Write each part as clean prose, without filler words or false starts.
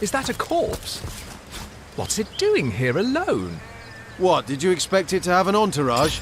Is that a corpse? What's it doing here alone? What, did you expect it to have an entourage?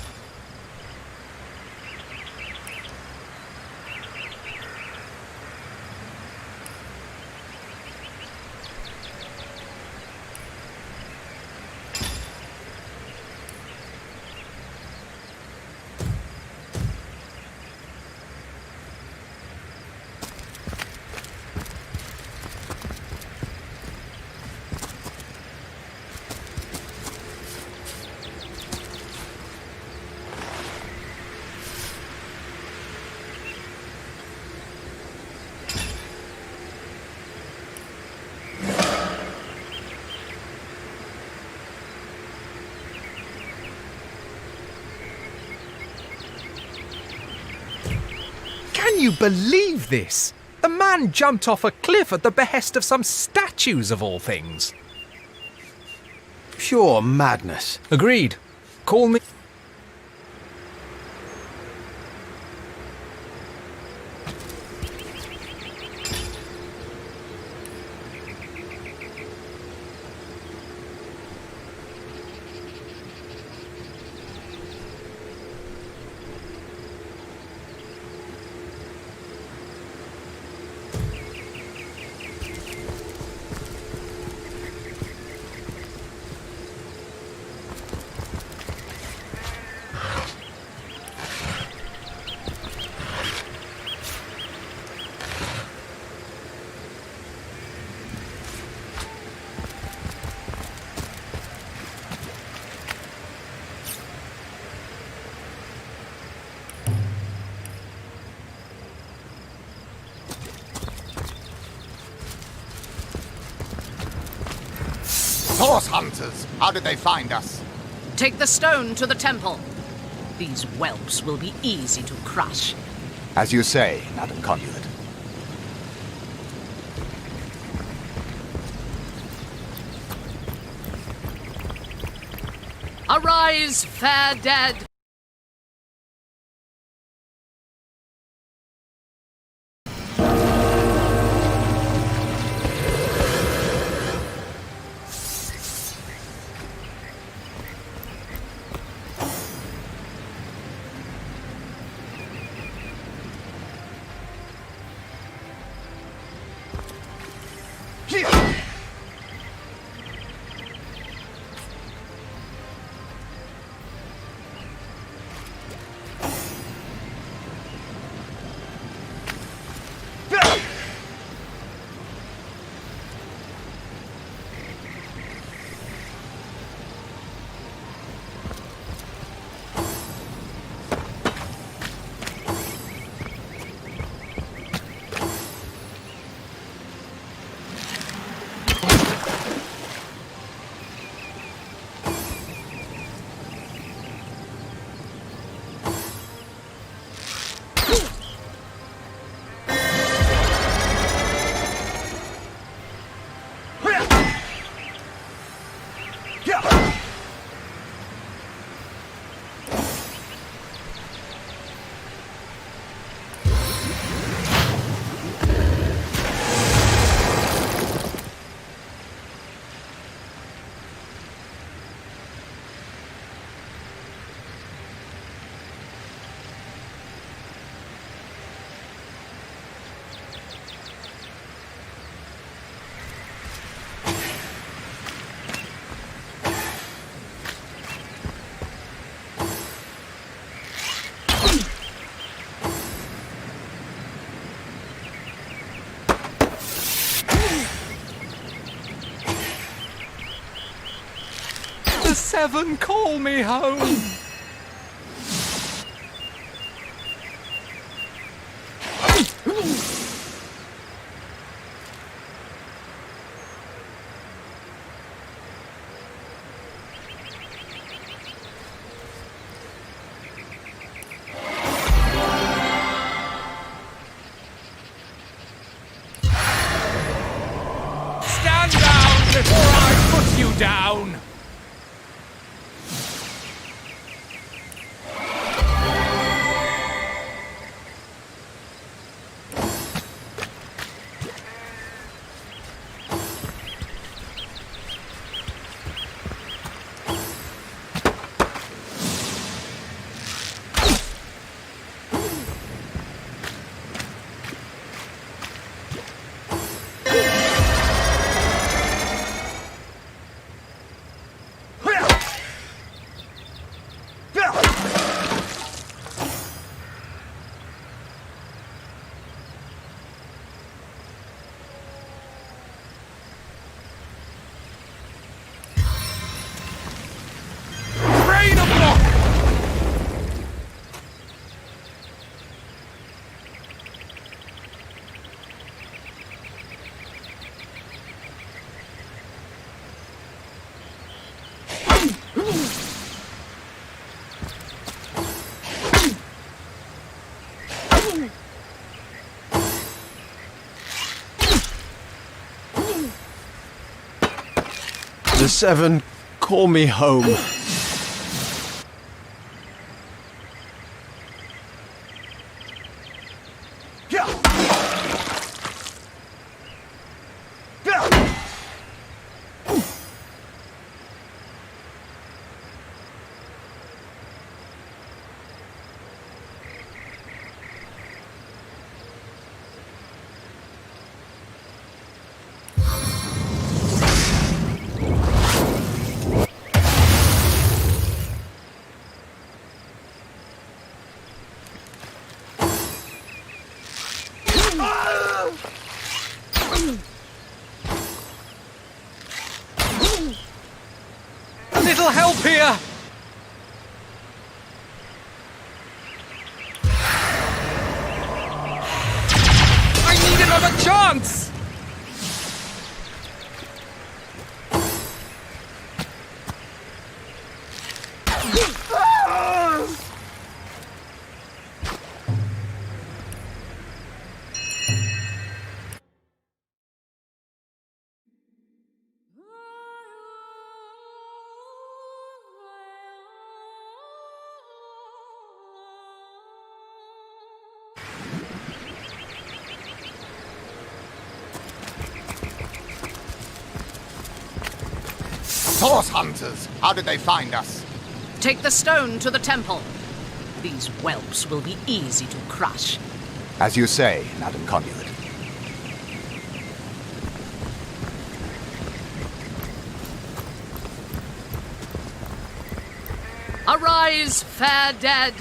Can you believe this? The man jumped off a cliff at the behest of some statues of all things. Pure madness. Agreed. Call me... Source hunters! How did they find us? Take the stone to the temple. These whelps will be easy to crush. As you say, Madam Conduit. Arise, fair dead! The Seven call me home! Stand down before I put you down! The Seven, call me home. A little help here! I need another chance! Source hunters! How did they find us? Take the stone to the temple. These whelps will be easy to crush. As you say, Madam Conduit. Arise, fair dead!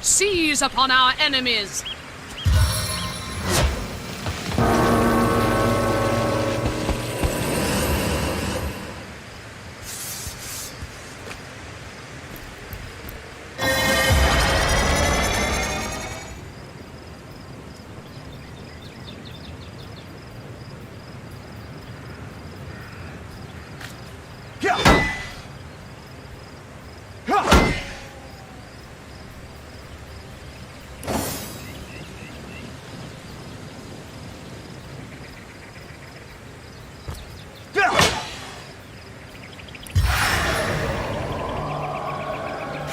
Seize upon our enemies!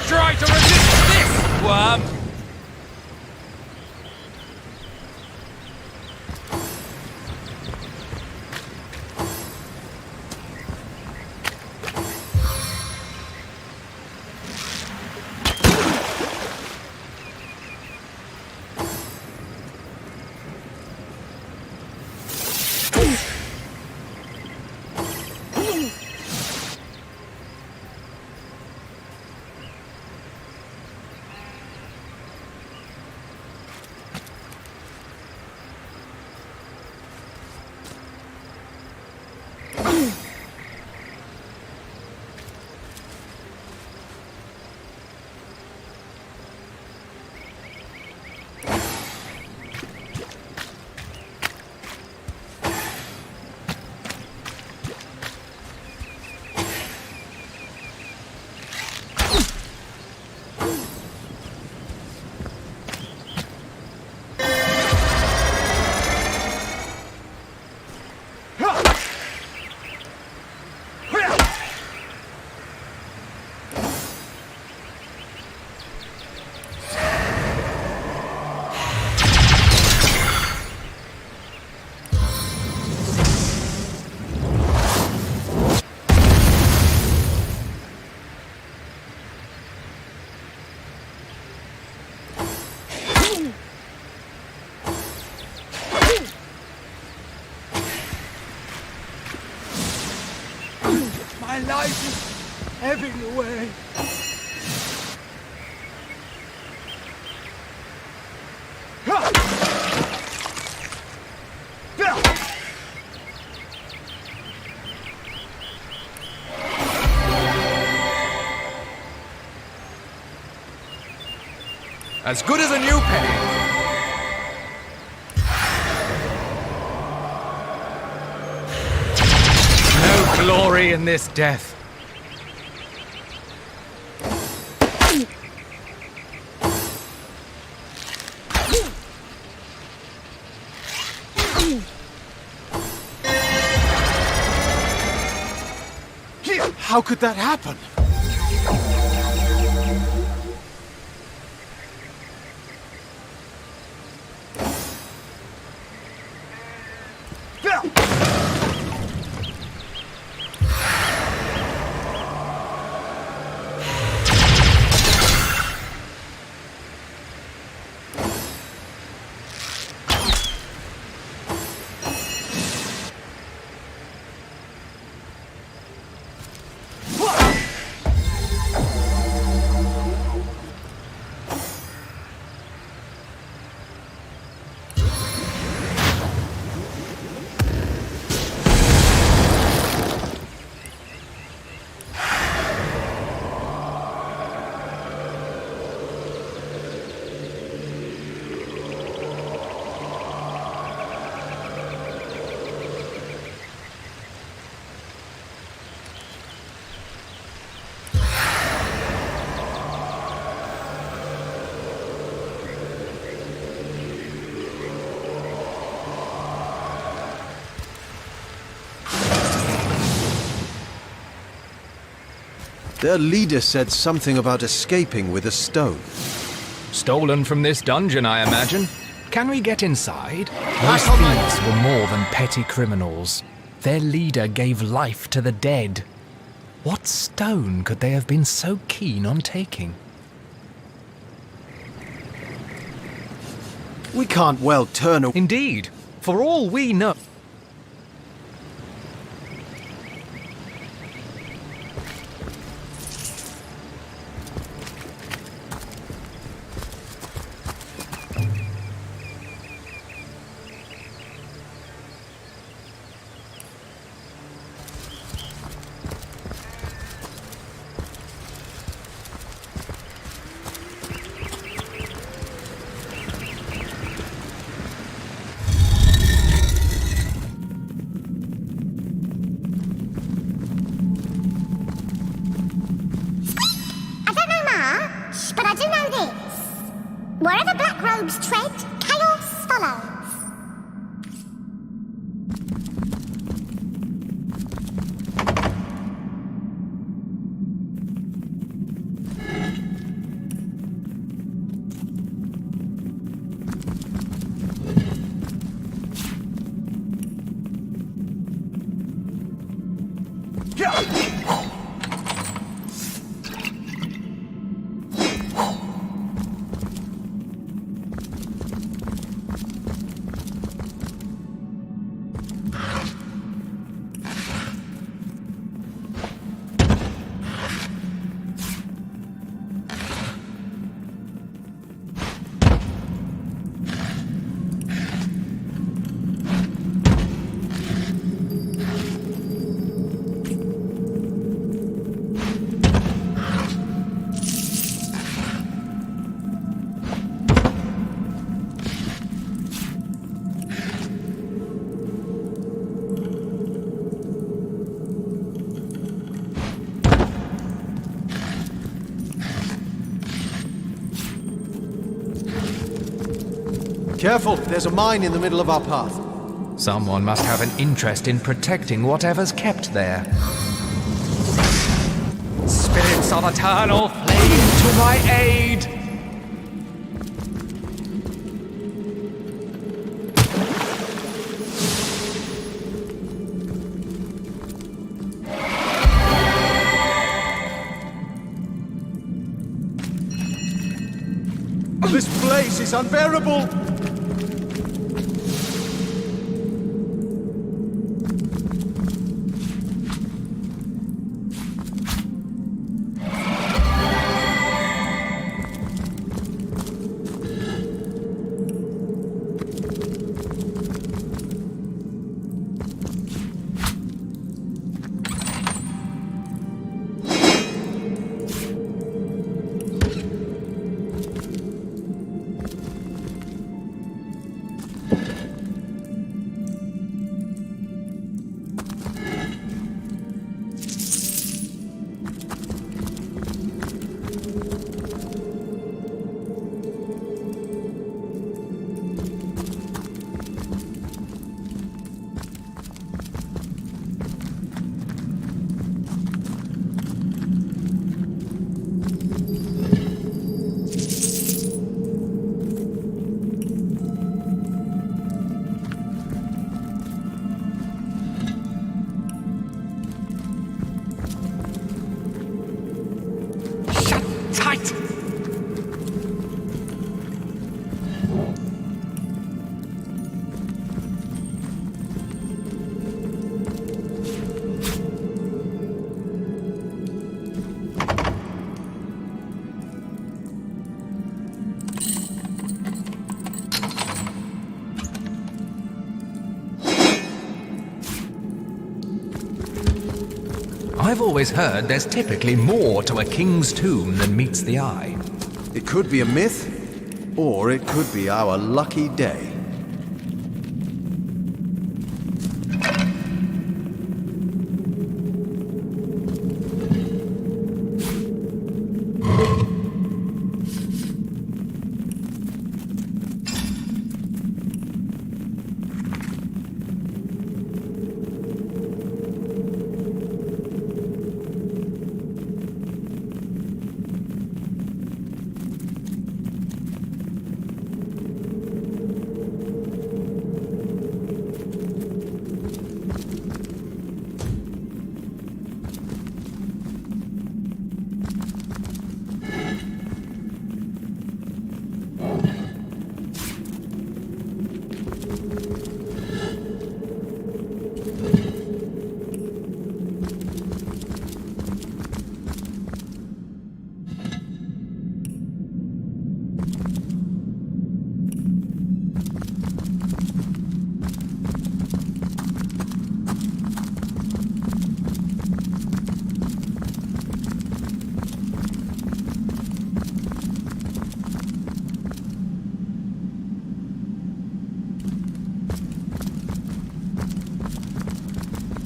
Try to resist this, worm! My life is ebbing away. As good as a new penny. No glory in this death. How could that happen? Their leader said something about escaping with a stone. Stolen from this dungeon, I imagine. Can we get inside? Those thieves were more than petty criminals. Their leader gave life to the dead. What stone could they have been so keen on taking? We can't well turn away. Indeed, for all we know. Wherever black robes tread, chaos follows. Careful, there's a mine in the middle of our path. Someone must have an interest in protecting whatever's kept there. Spirits of Eternal, flame to my aid! This place is unbearable! I've always heard there's typically more to a king's tomb than meets the eye. It could be a myth, or it could be our lucky day.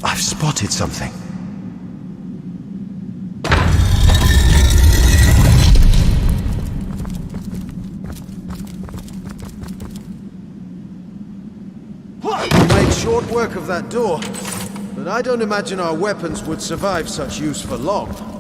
I've spotted something. We made short work of that door, but I don't imagine our weapons would survive such use for long.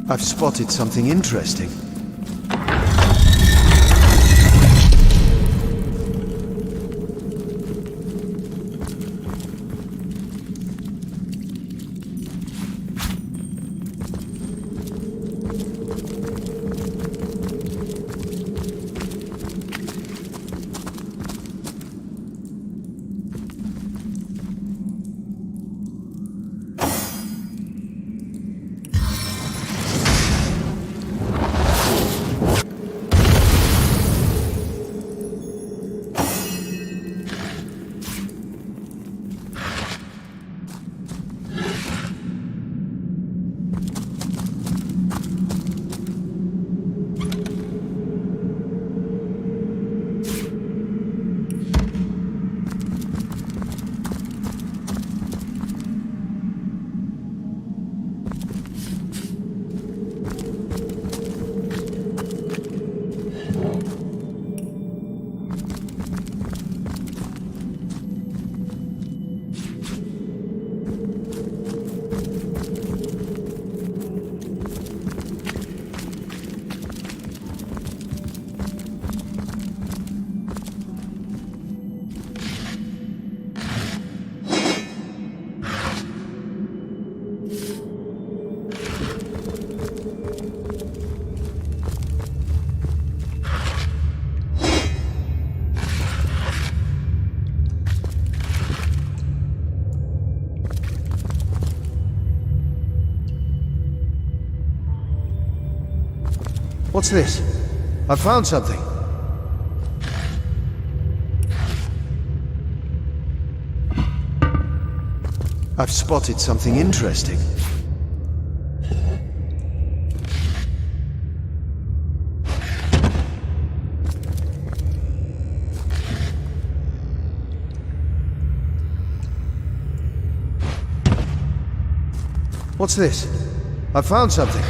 I've spotted something interesting. What's this? I've found something. I've spotted something interesting. What's this? I found something.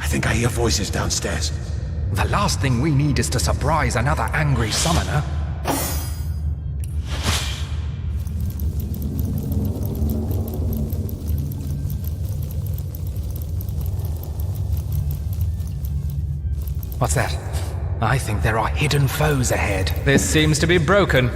I think I hear voices downstairs. The last thing we need is to surprise another angry summoner. What's that? I think there are hidden foes ahead. This seems to be broken.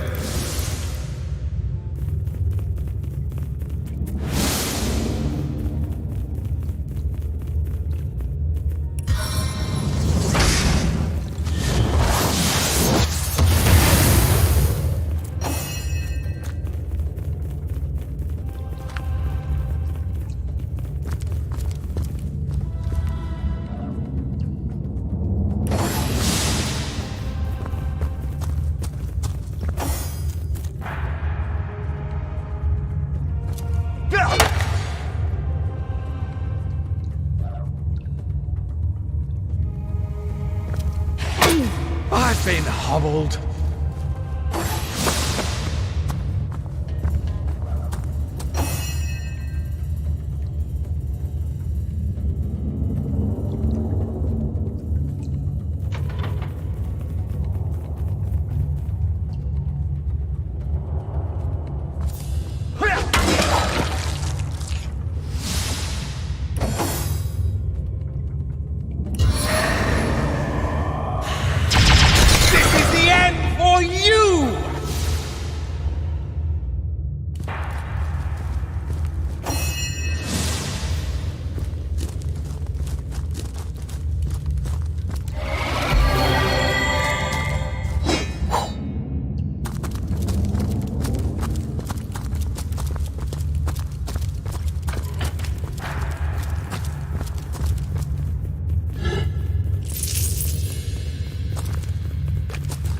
I've been hobbled.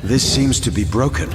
This seems to be broken.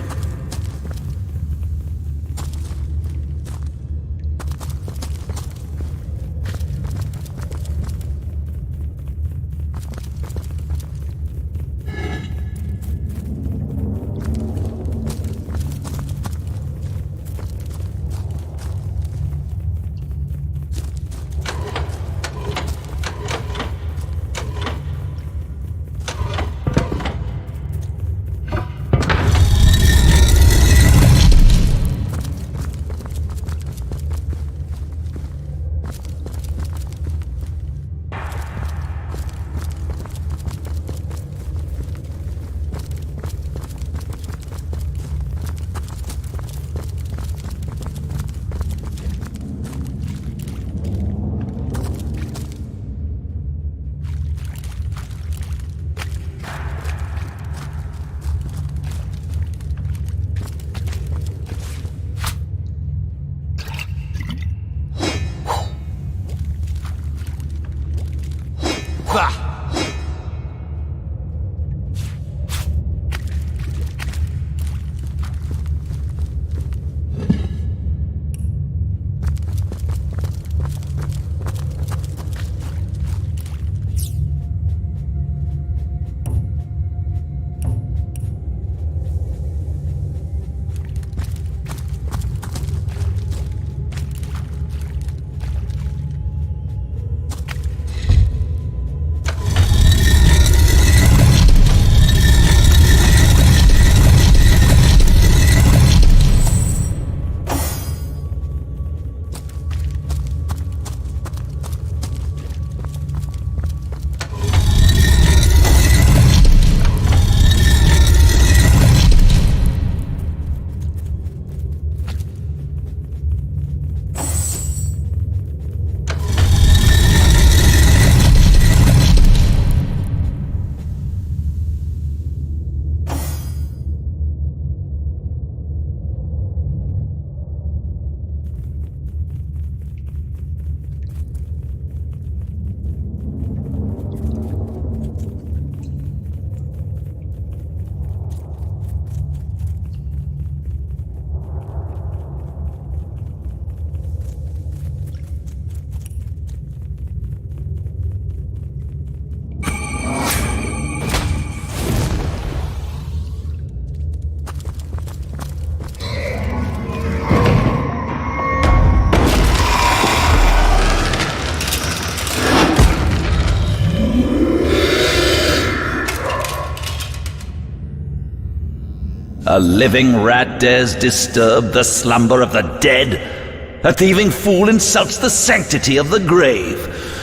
A living rat dares disturb the slumber of the dead? A thieving fool insults the sanctity of the grave.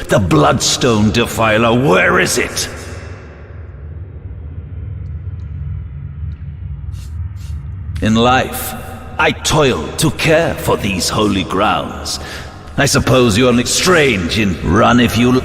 The bloodstone defiler, where is it? In life, I toiled to care for these holy grounds. I suppose you're strange in run if you...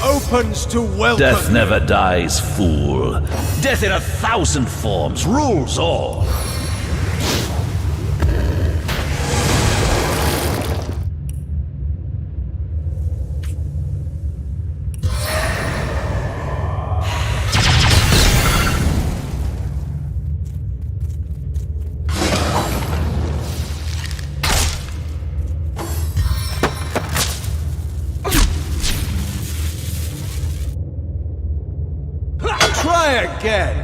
Opens to welcome. Death never dies, fool. Death in 1,000 forms rules all. Again.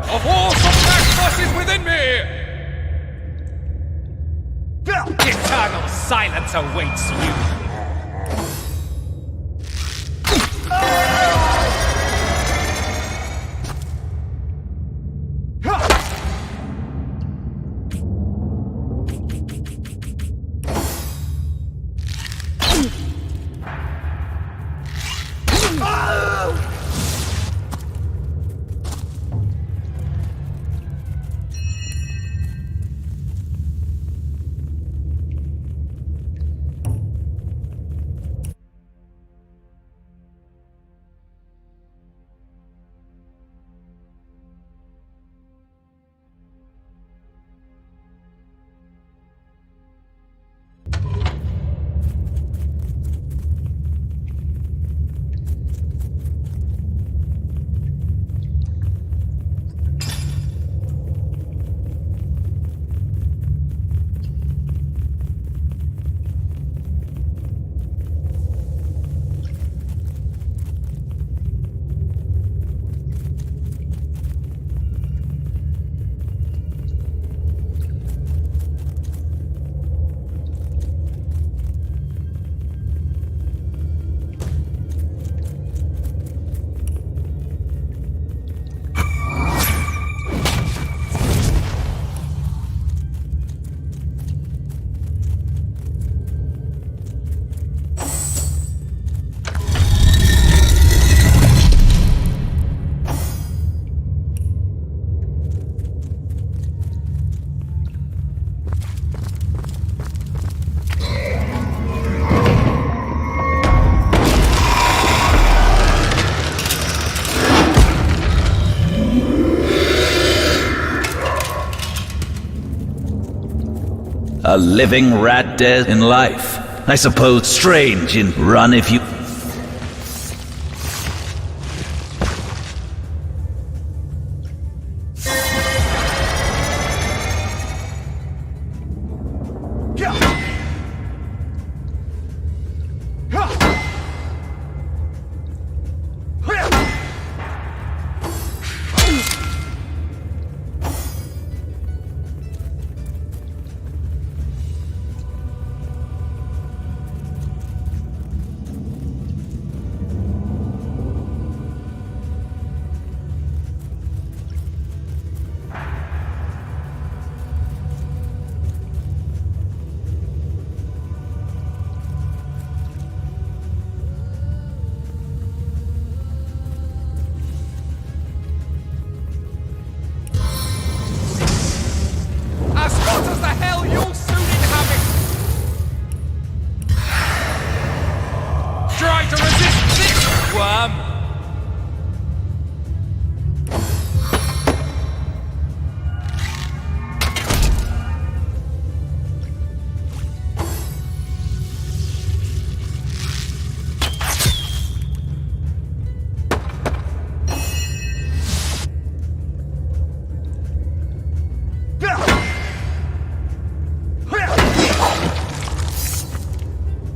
A force of Maximus is within me! Eternal silence awaits you! A living rat dead in life. I suppose strange in run if you...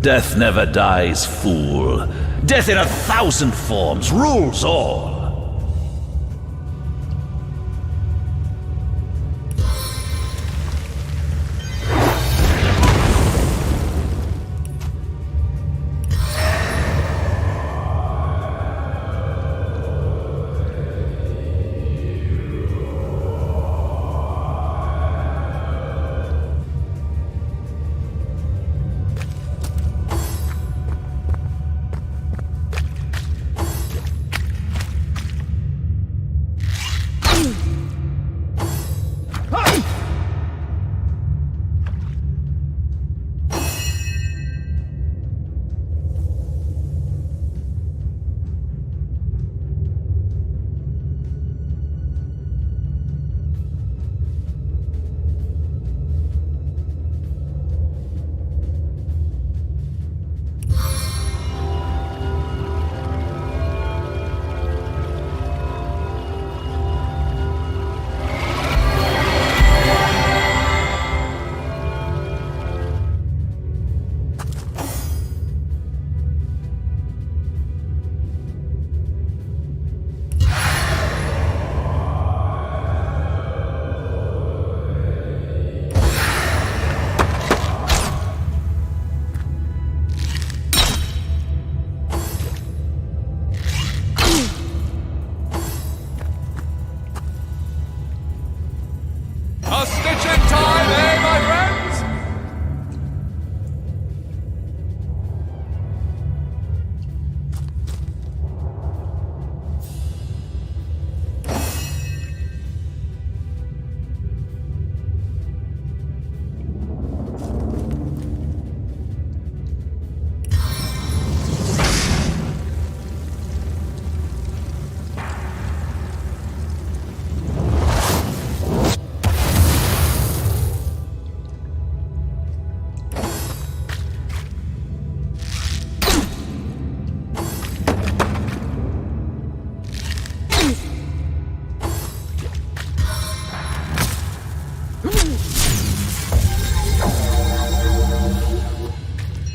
Death never dies, fool. Death in 1,000 forms rules all.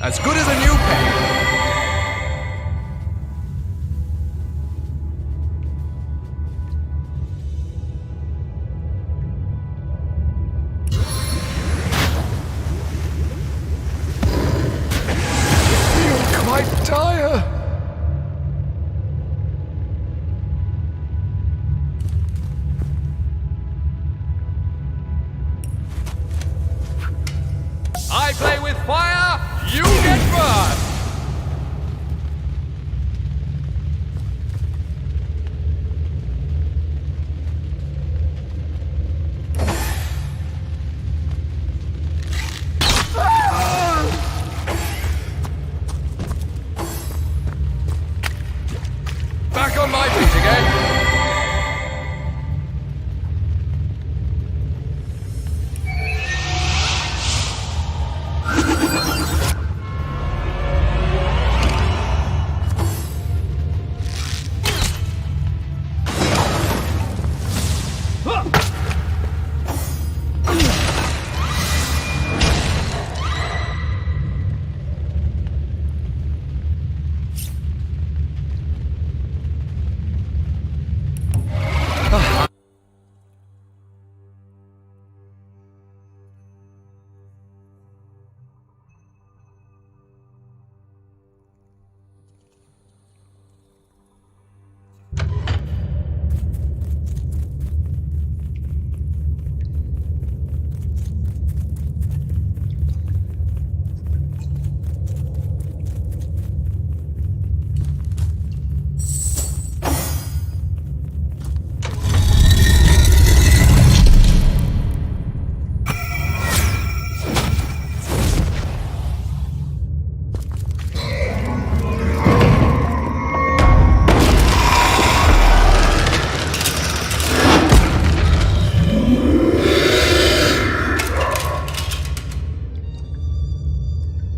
As good as a new pair. Quite tired. I play with fire, you get burned! Back on my feet again.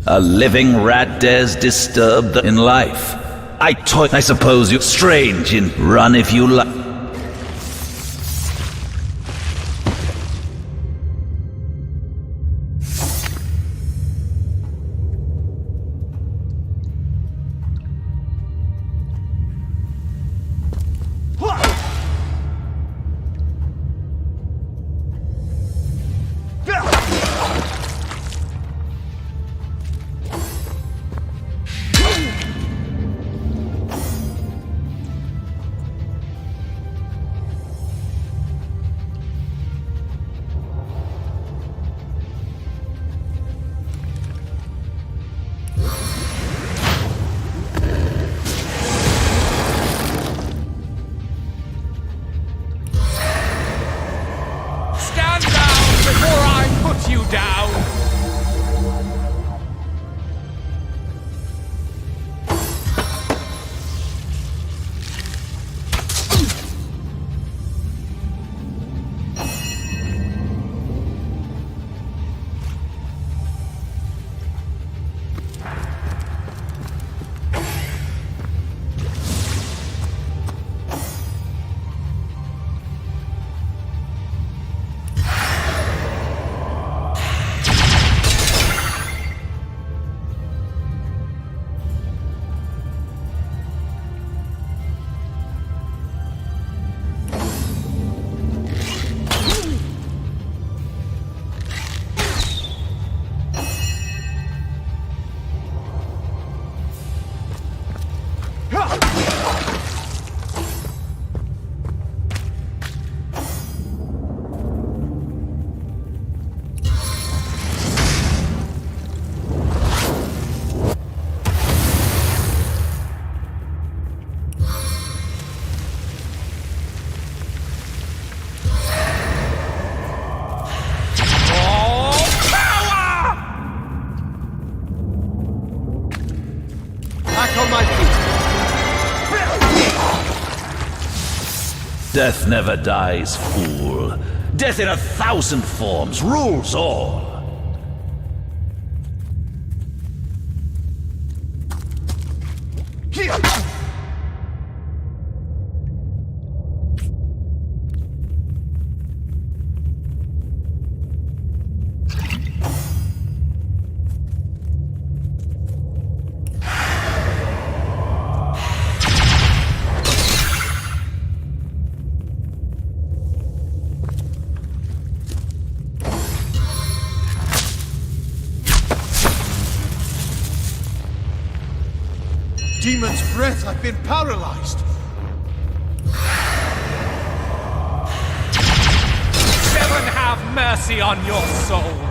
A living rat dares disturb in life. I suppose you're strange in run if you like. You down! Death never dies, fool. Death in 1,000 forms rules all. Demon's breath, I've been paralyzed. Heaven have mercy on your soul!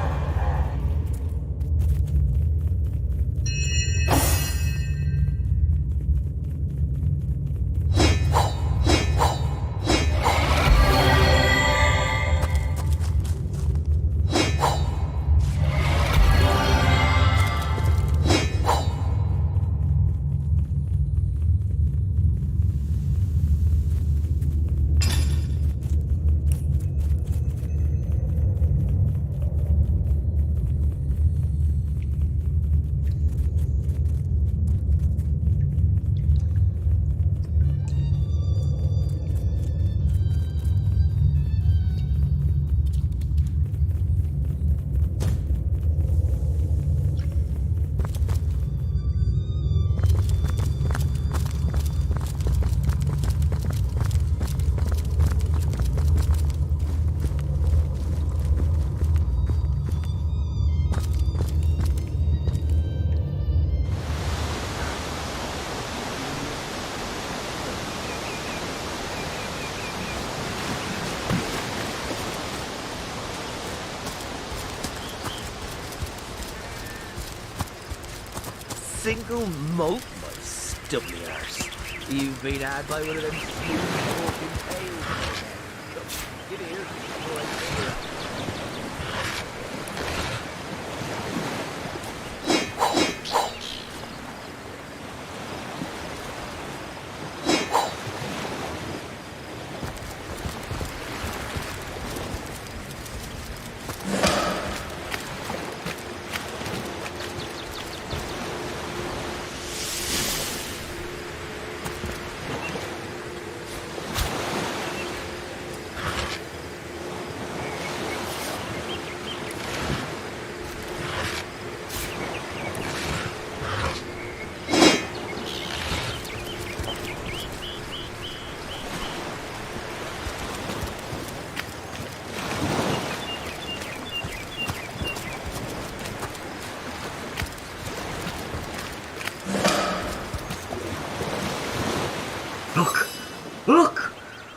Single malt, my stubby arse. You've been had by one of them huge talking tales. Get here before I figure out.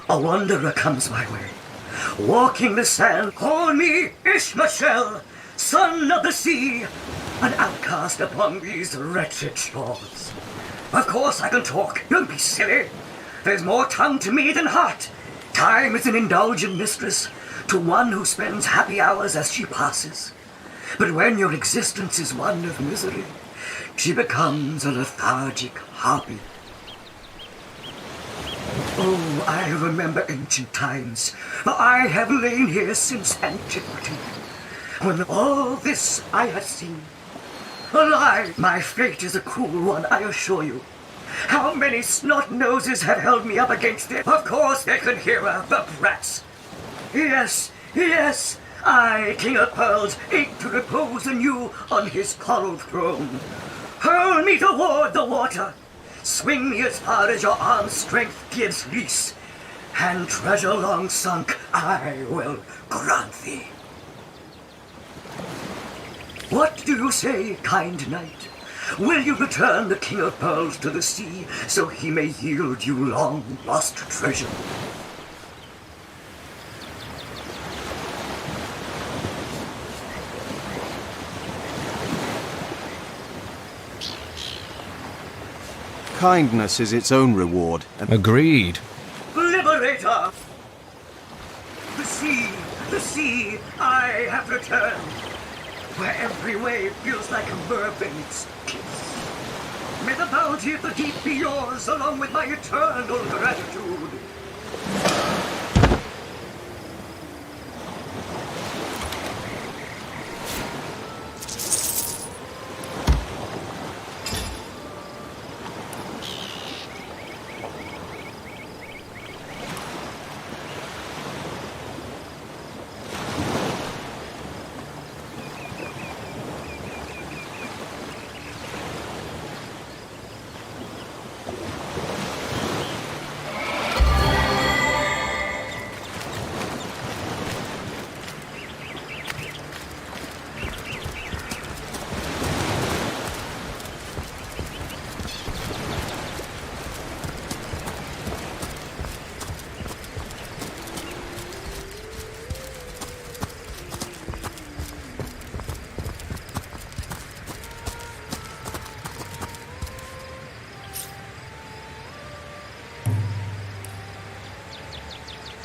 A wanderer comes my way, walking the sand. Call me Ishmael, son of the sea, an outcast upon these wretched shores. Of course I can talk, don't be silly. There's more tongue to me than heart. Time is an indulgent mistress to one who spends happy hours as she passes. But when your existence is one of misery, she becomes a lethargic harpy. Oh, I remember ancient times, for I have lain here since antiquity, when all this I have seen. Alive, my fate is a cruel one, I assure you. How many snot-noses have held me up against it? Of course they can hear her, the brats. Yes, yes, I, King of Pearls, ache to repose anew on his coral throne. Hurl me toward the water. Swing me as far as your arm's strength gives lease. And treasure long sunk I will grant thee. What do you say, kind knight? Will you return the King of Pearls to the sea, so he may yield you long-lost treasure? Kindness is its own reward. Agreed. Liberator! The sea, I have returned, where every wave feels like a mermaid's kiss. May the bounty of the deep be yours, along with my eternal gratitude.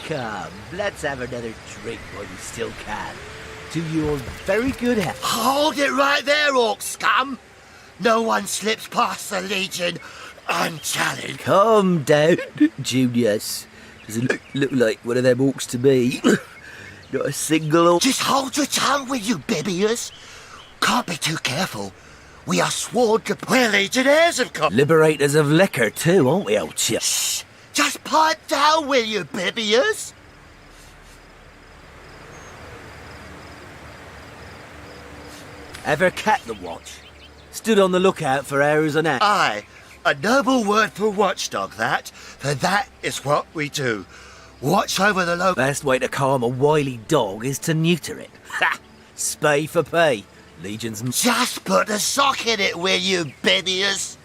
Come, let's have another drink while you still can. To your very good health. Hold it right there, orc scum! No one slips past the Legion unchallenged. Calm down, Junius. Doesn't look like one of them orcs to me. Not a single orc. Just hold your tongue, will you, Bibius? Can't be too careful. We are sworn to... We're Legionnaires of course. Liberators of liquor too, aren't we, old chip? Shh! Just pipe down, will you, Bibius? Ever cat the watch? Stood on the lookout for hours on end. Aye, a noble word for watchdog, that. For that is what we do. Watch over the local... Best way to calm a wily dog is to neuter it. Ha! Spay for pay. Legion's... Just put a sock in it, will you, Bibius?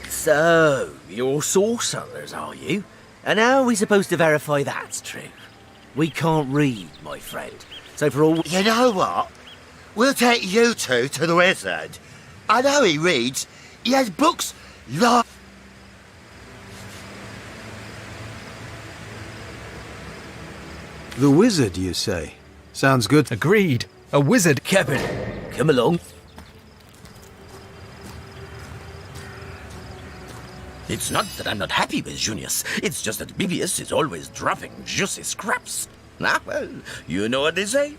So, you're sorcerers, are you? And how are we supposed to verify that's true? We can't read, my friend. So for all... You know what? We'll take you two to the wizard. I know he reads. He has books like... The wizard, you say? Sounds good. Agreed. A wizard. Captain, come along. It's not that I'm not happy with Junius. It's just that Bibius is always dropping juicy scraps. Ah, well, you know what they say.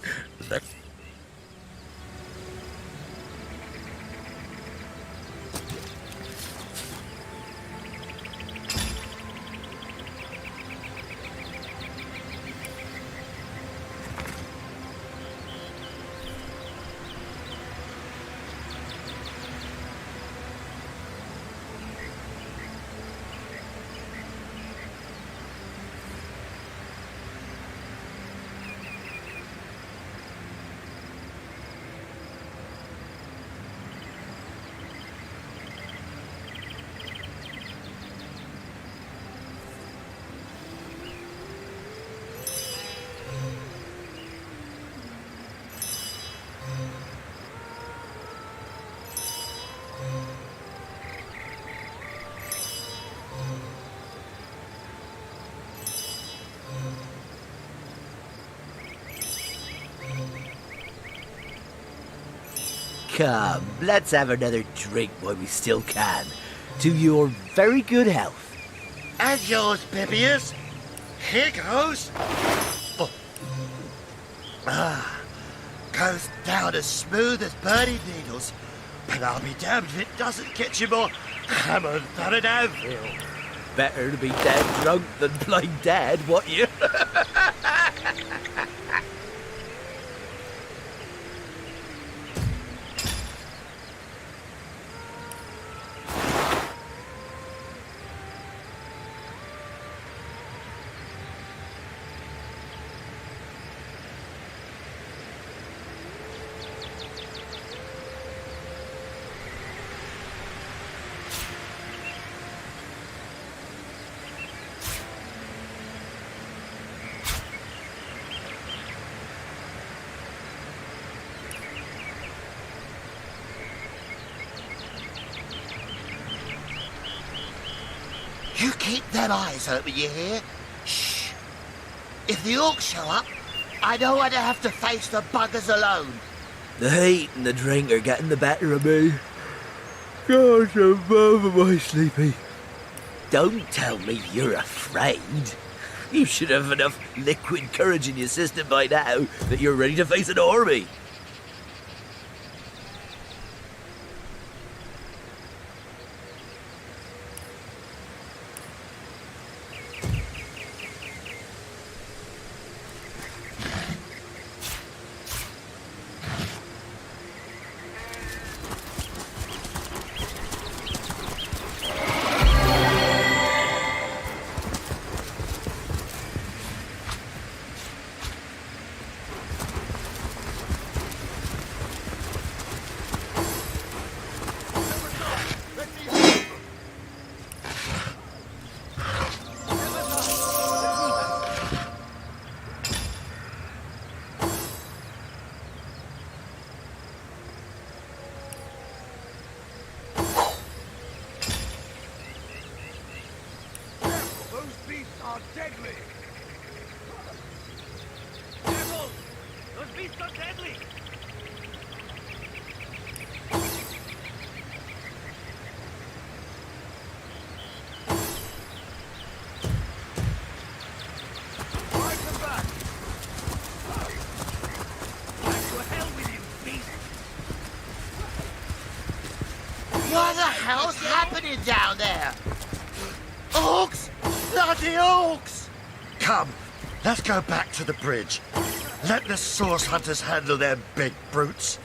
Come, let's have another drink while we still can. To your very good health. And yours, Bibius. Here goes. Oh. Goes down as smooth as birdie needles. But I'll be damned if it doesn't get you more hammered than an anvil. Better to be dead drunk than blind dead, what you? You keep them eyes open, you hear? Shh. If the orcs show up, I don't want to have to face the buggers alone. The heat and the drink are getting the better of me. God, I'm over my sleepy. Don't tell me you're afraid. You should have enough liquid courage in your system by now that you're ready to face an army. Deadly! Careful! Those beasts are deadly! Drive them back! Back to hell with you, beast! What the hell's happening down there? Orcs! Bloody orcs! Come, let's go back to the bridge. Let the source hunters handle them big brutes.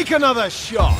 Take another shot!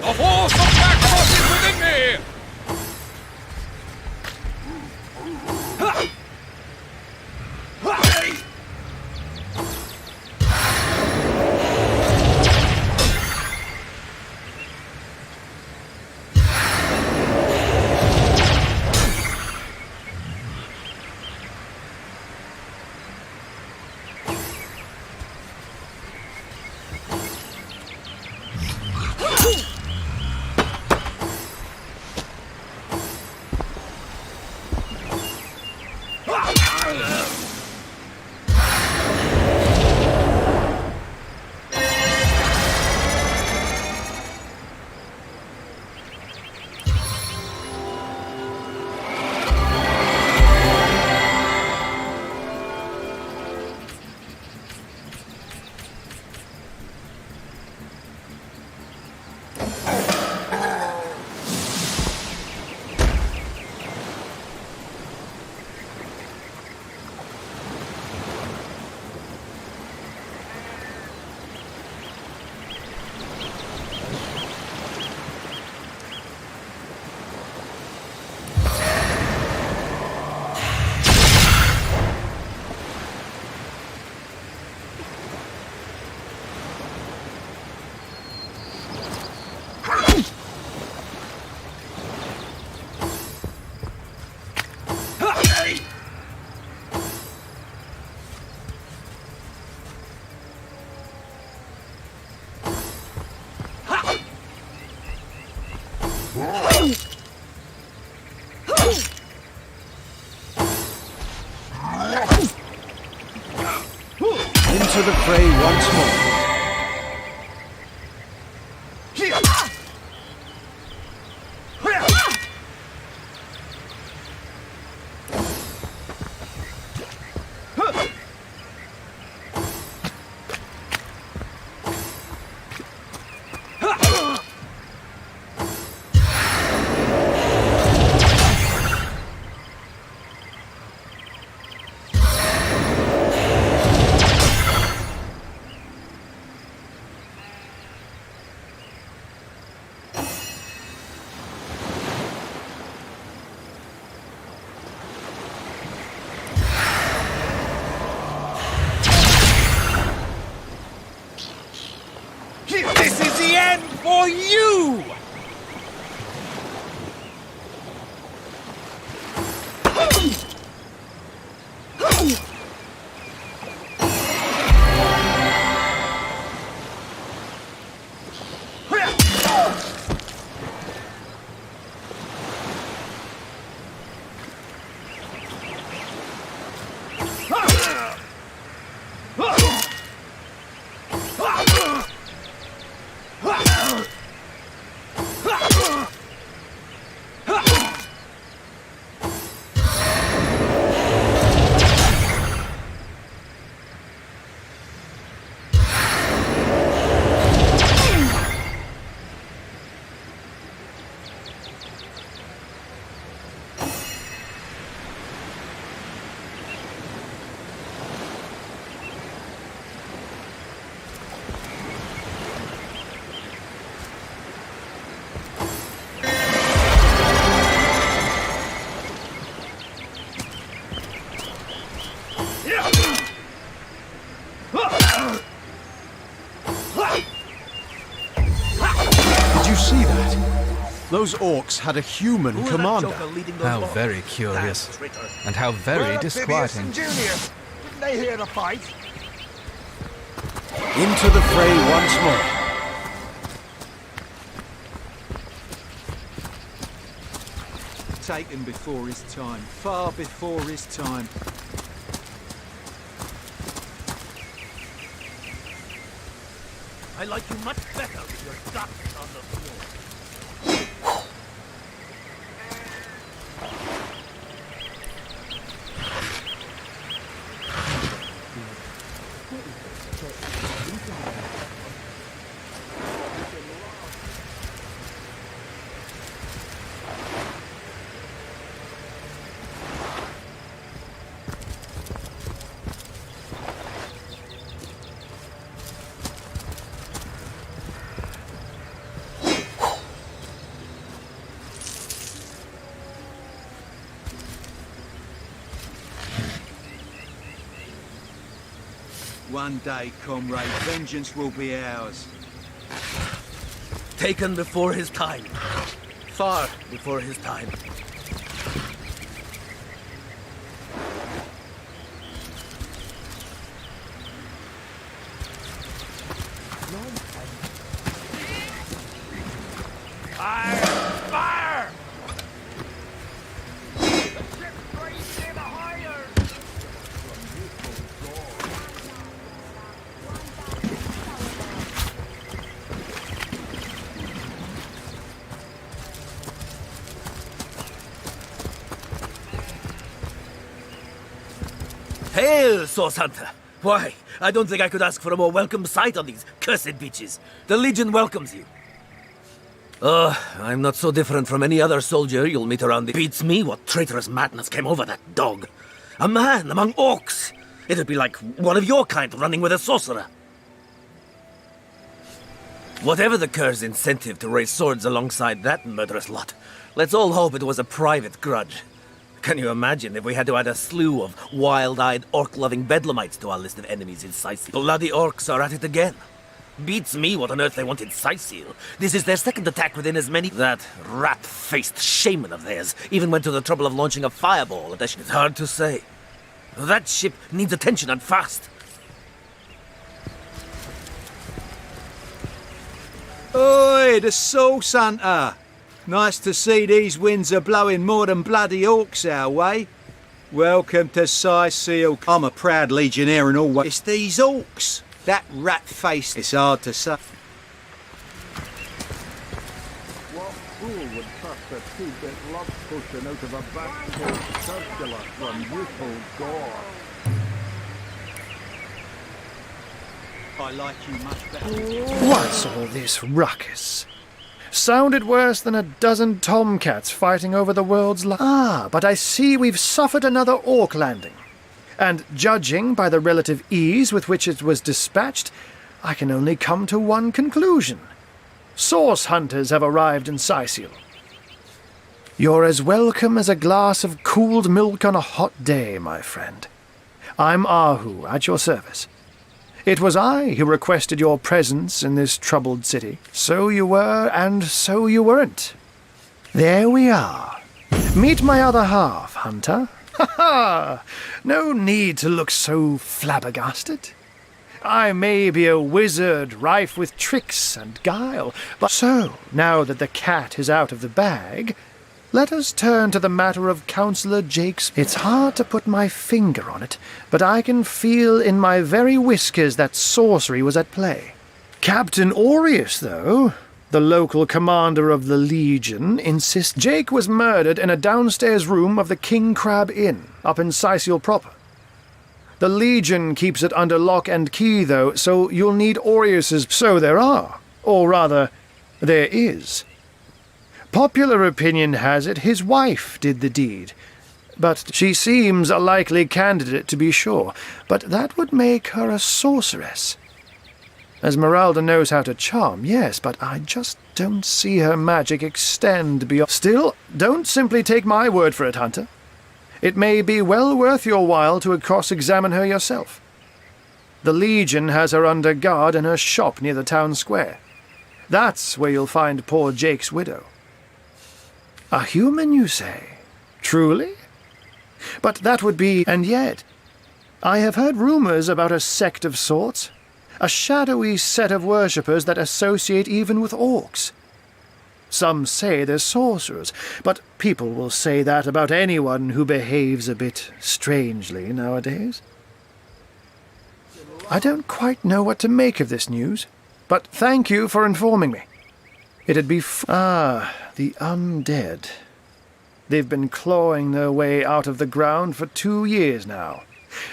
The force of Black is within me! Into the fray once more. This is the end for you! Did you see that? Those orcs had a human commander. How very curious. And how very disquieting. Didn't they hear the fight? Into the fray once more. Taken before his time, far before his time. I like you much better with your ducks on the floor. One day, comrade, vengeance will be ours. Taken before his time. Far before his time. Fire! Fire! The ship's right near the hire! Hail, Source Hunter! Why, I don't think I could ask for a more welcome sight on these cursed beaches. The Legion welcomes you. I'm not so different from any other soldier you'll meet around the... Beats me what traitorous madness came over that dog. A man among orcs. It'd be like one of your kind running with a sorcerer. Whatever the cur's incentive to raise swords alongside that murderous lot, let's all hope it was a private grudge. Can you imagine if we had to add a slew of wild-eyed, orc-loving bedlamites to our list of enemies in Cyseal? Bloody orcs are at it again. Beats me what on earth they want in Cyseal. This is their second attack within as many... That rat-faced shaman of theirs even went to the trouble of launching a fireball at... It's hard to say. That ship needs attention and fast. Oi, the Source Hunter! Nice to see these winds are blowing more than bloody orcs our way. Welcome to Cyseal. I'm a proud legionnaire and all. It's these orcs. That rat face. It's hard to say. What fool would trust a two-bit love potion out of a back-court circular from Whipple Gore? I like you much better. What's all this ruckus? Sounded worse than a dozen tomcats fighting over the world's but I see we've suffered another orc landing. And judging by the relative ease with which it was dispatched, I can only come to one conclusion. Source hunters have arrived in Cyseal. You're as welcome as a glass of cooled milk on a hot day, my friend. I'm Ahu, at your service. It was I who requested your presence in this troubled city. So you were, and so you weren't. There we are. Meet my other half, Hunter. Ha ha! No need to look so flabbergasted. I may be a wizard rife with tricks and guile, but so, now that the cat is out of the bag, let us turn to the matter of Councillor Jake's... It's hard to put my finger on it, but I can feel in my very whiskers that sorcery was at play. Captain Aureus, though, the local commander of the Legion, insists Jake was murdered in a downstairs room of the King Crab Inn, up in Cyseal proper. The Legion keeps it under lock and key, though, so you'll need Aureus's... So there are. Or rather, there is. Popular opinion has it his wife did the deed, but she seems a likely candidate to be sure, but that would make her a sorceress. Esmeralda knows how to charm, yes, but I just don't see her magic extend beyond... Still, don't simply take my word for it, Hunter. It may be well worth your while to cross-examine her yourself. The Legion has her under guard in her shop near the town square. That's where you'll find poor Jake's widow. A human, you say? Truly? But that would be... And yet, I have heard rumors about a sect of sorts. A shadowy set of worshippers that associate even with orcs. Some say they're sorcerers, but people will say that about anyone who behaves a bit strangely nowadays. I don't quite know what to make of this news, but thank you for informing me. It'd be the undead. They've been clawing their way out of the ground for 2 years now.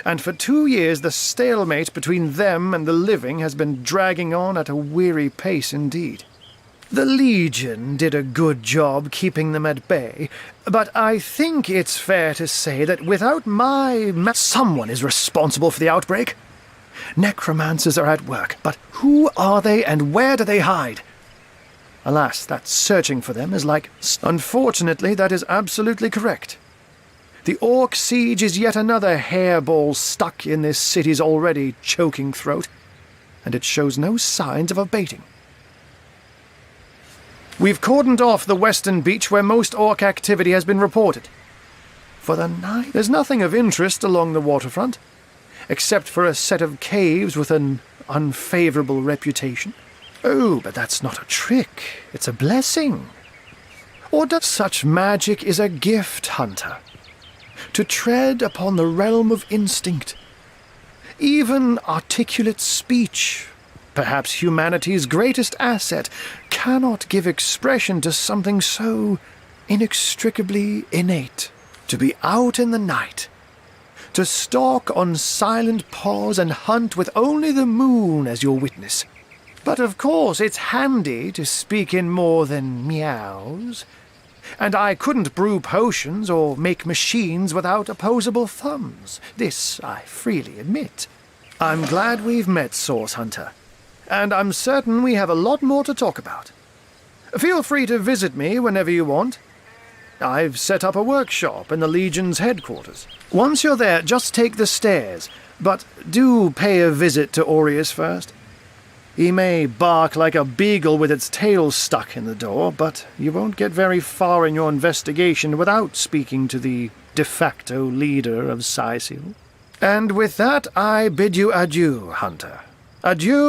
And for 2 years the stalemate between them and the living has been dragging on at a weary pace indeed. The Legion did a good job keeping them at bay, but I think it's fair to say that without someone is responsible for the outbreak. Necromancers are at work, but who are they and where do they hide? Alas, that searching for them is like... Unfortunately, that is absolutely correct. The Orc siege is yet another hairball stuck in this city's already choking throat, and it shows no signs of abating. We've cordoned off the western beach where most Orc activity has been reported. For the night, there's nothing of interest along the waterfront, except for a set of caves with an unfavorable reputation. Oh, but that's not a trick. It's a blessing. Or does such magic is a gift, Hunter. To tread upon the realm of instinct. Even articulate speech, perhaps humanity's greatest asset, cannot give expression to something so inextricably innate. To be out in the night, to stalk on silent paws and hunt with only the moon as your witness. But of course it's handy to speak in more than meows. And I couldn't brew potions or make machines without opposable thumbs. This I freely admit. I'm glad we've met, Source Hunter. And I'm certain we have a lot more to talk about. Feel free to visit me whenever you want. I've set up a workshop in the Legion's headquarters. Once you're there, just take the stairs. But do pay a visit to Aureus first. He may bark like a beagle with its tail stuck in the door, but you won't get very far in your investigation without speaking to the de facto leader of Cyseal. And with that, I bid you adieu, Hunter. Adieu.